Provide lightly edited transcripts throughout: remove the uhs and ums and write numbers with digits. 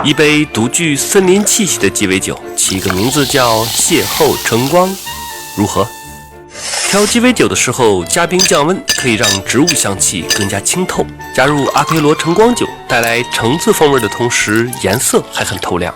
一杯独具森林气息的鸡尾酒，起个名字叫邂逅晨光，如何？调鸡尾酒的时候加冰降温，可以让植物香气更加清透。加入阿培罗晨光酒，带来橙子风味的同时，颜色还很透亮。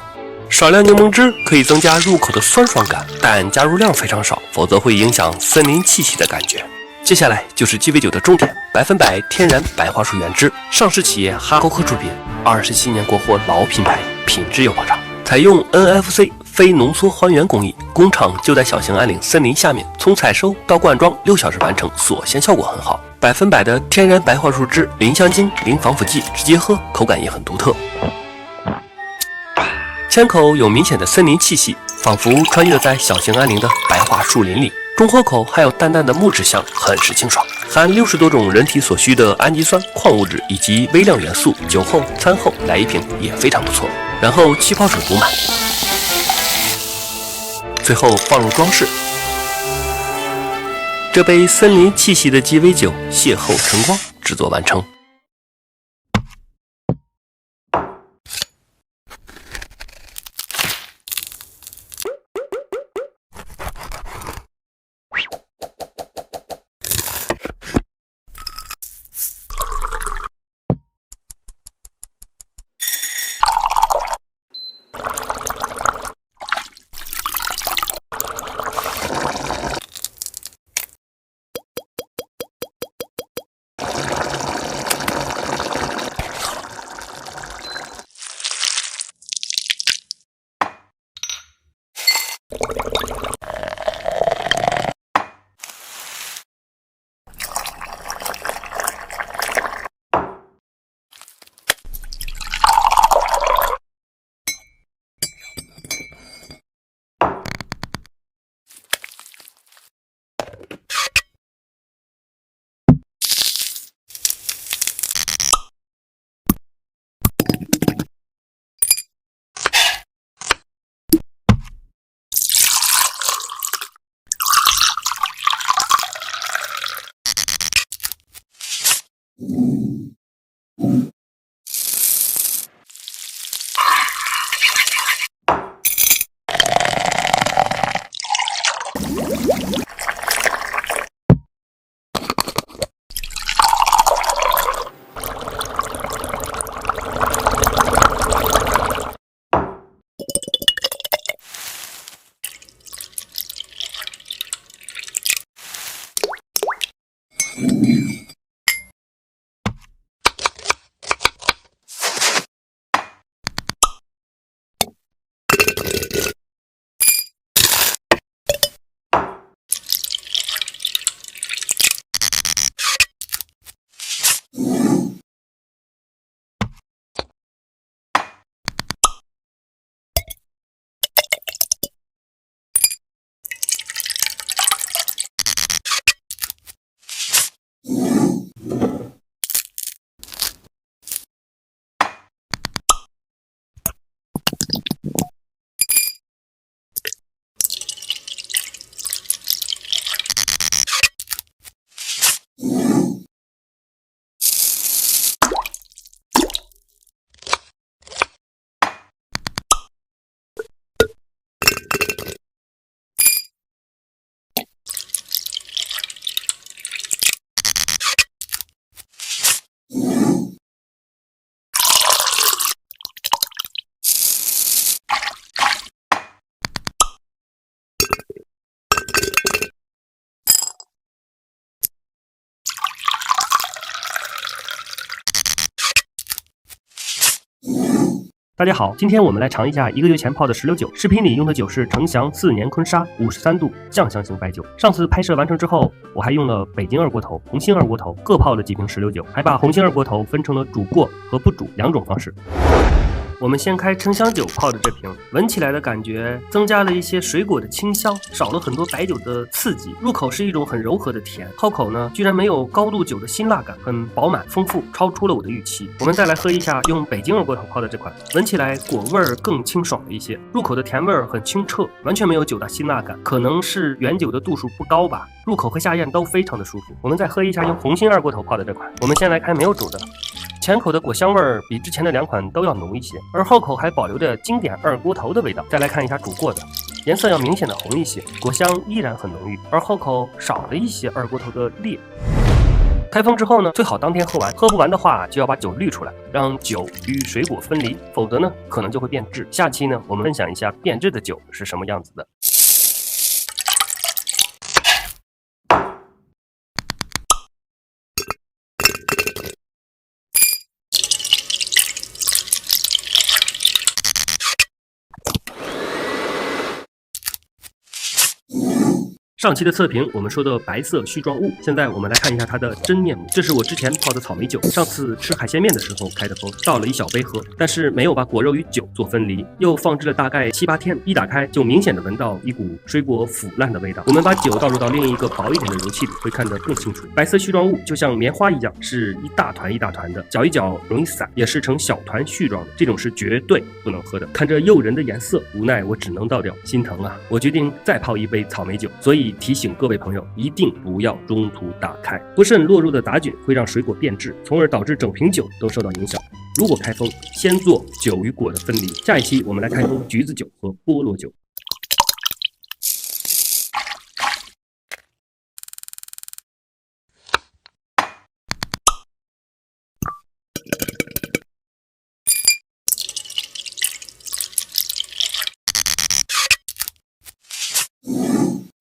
少量柠檬汁可以增加入口的酸爽感，但加入量非常少，否则会影响森林气息的感觉。接下来就是鸡尾酒的重点，100%天然白桦树原汁，上市企业哈口科出品，27年国货老品牌，品质有保障。采用 NFC 非浓缩还原工艺，工厂就在小兴安岭森林下面，从采收到灌装6小时完成，锁鲜效果很好。100%的天然白桦树汁，零香精、零防腐剂，直接喝口感也很独特。签口有明显的森林气息，仿佛穿越在小兴安岭的白桦树林里。中喝口还有淡淡的木质香，很是清爽。含60多种人体所需的氨基酸、矿物质以及微量元素，酒后、餐后来一瓶也非常不错。然后气泡水补满，最后放入装饰。这杯森林气息的鸡尾酒邂逅晨光制作完成。大家好，今天我们来尝一下1个月前泡的石榴酒。视频里用的酒是程祥4年坤沙53度酱香型白酒。上次拍摄完成之后，我还用了北京二锅头、红星二锅头各泡了几瓶石榴酒，还把红星二锅头分成了煮过和不煮2种方式。我们先开程祥酒泡的这瓶，闻起来的感觉增加了一些水果的清香，少了很多白酒的刺激，入口是一种很柔和的甜，泡口呢居然没有高度酒的辛辣感，很饱满丰富，超出了我的预期。我们再来喝一下用北京二锅头泡的这款，闻起来果味儿更清爽了一些，入口的甜味儿很清澈，完全没有酒的辛辣感，可能是原酒的度数不高吧，入口和下咽都非常的舒服。我们再喝一下用红星二锅头泡的这款，我们先来开没有煮的。前口的果香味儿比之前的2款都要浓一些，而后口还保留着经典二锅头的味道。再来看一下煮过的，颜色要明显的红一些，果香依然很浓郁，而后口少了一些二锅头的烈。开封之后呢，最好当天喝完，喝不完的话就要把酒滤出来，让酒与水果分离，否则呢可能就会变质。下期呢我们分享一下变质的酒是什么样子的。上期的测评我们说的白色絮状物，现在我们来看一下它的真面目。这是我之前泡的草莓酒，上次吃海鲜面的时候开的封，倒了1小杯喝，但是没有把果肉与酒做分离，又放置了大概7、8天，一打开就明显的闻到一股水果腐烂的味道。我们把酒倒入到另一个薄一点的容器里，会看得更清楚。白色絮状物就像棉花一样，是一大团一大团的，搅一搅容易散，也是成小团絮状的，这种是绝对不能喝的。看着诱人的颜色，无奈我只能倒掉，心疼啊！我决定再泡一杯草莓酒，所以提醒各位朋友一定不要中途打开，不慎落入的杂菌会让水果变质，从而导致整瓶酒都受到影响。如果开封，先做酒与果的分离。下一期我们来开封橘子酒和菠萝酒。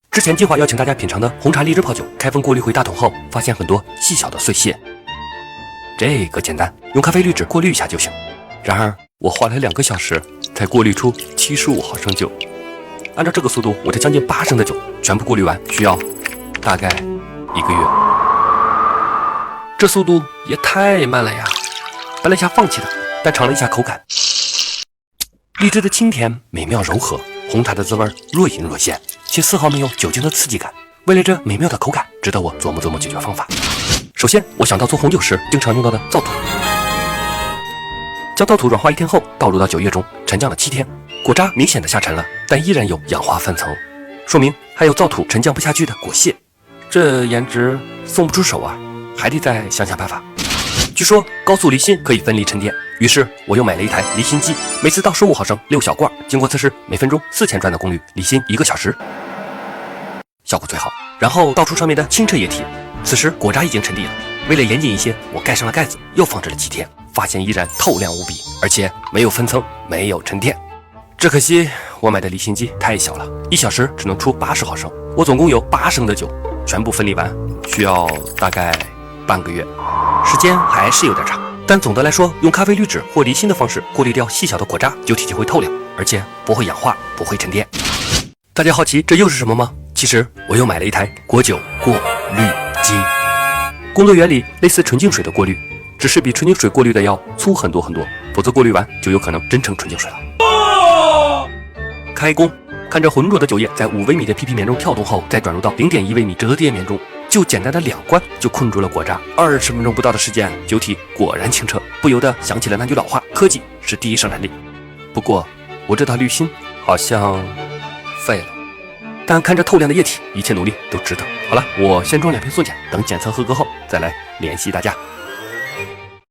之前计划邀请大家品尝的红茶荔枝泡酒，开封过滤回大桶后，发现很多细小的碎屑。这个简单，用咖啡滤纸过滤一下就行。然而我花了2个小时才过滤出75毫升酒，按照这个速度，我这将近8升的酒全部过滤完需要大概1个月。这速度也太慢了呀！本来想放弃的，但尝了一下口感，荔枝的清甜美妙柔和，红茶的滋味若隐若现，且丝毫没有酒精的刺激感。为了这美妙的口感，值得我琢磨解决方法。首先，我想到做红酒时经常用到的皂土，将皂土软化1天后倒入到酒液中，沉降了7天，果渣明显的下沉了，但依然有氧化分层，说明还有皂土沉降不下去的果屑。这颜值送不出手啊，还得再想想办法。据说高速离心可以分离沉淀，于是我又买了一台离心机，每次倒15毫升6小罐，经过测试，每分钟4000转的功率，离心1个小时，效果最好。然后倒出上面的清澈液体，此时果渣已经沉底了。为了严谨一些，我盖上了盖子，又放置了7天，发现依然透亮无比，而且没有分层，没有沉淀。只可惜我买的离心机太小了，1小时只能出80毫升，我总共有8升的酒，全部分离完需要大概半个月，时间还是有点长。但总的来说，用咖啡滤纸或离心的方式过滤掉细小的果渣，酒体就会透亮，而且不会氧化，不会沉淀。大家好奇这又是什么吗？其实我又买了一台果酒过滤机，工作原理类似纯净水的过滤，只是比纯净水过滤的要粗很多，否则过滤完就有可能真成纯净水了。开工，看着浑浊的酒液在5微米的 PP 棉中跳动后，再转入到0.1微米折叠棉中，就简单的2关就困住了果渣。20分钟不到的时间，酒体果然清澈，不由得想起了那句老话：科技是第一生产力。不过我这套滤芯好像废了，但看着透亮的液体，一切努力都值得。好了，我先装2瓶送检，等检测合格后再来联系大家。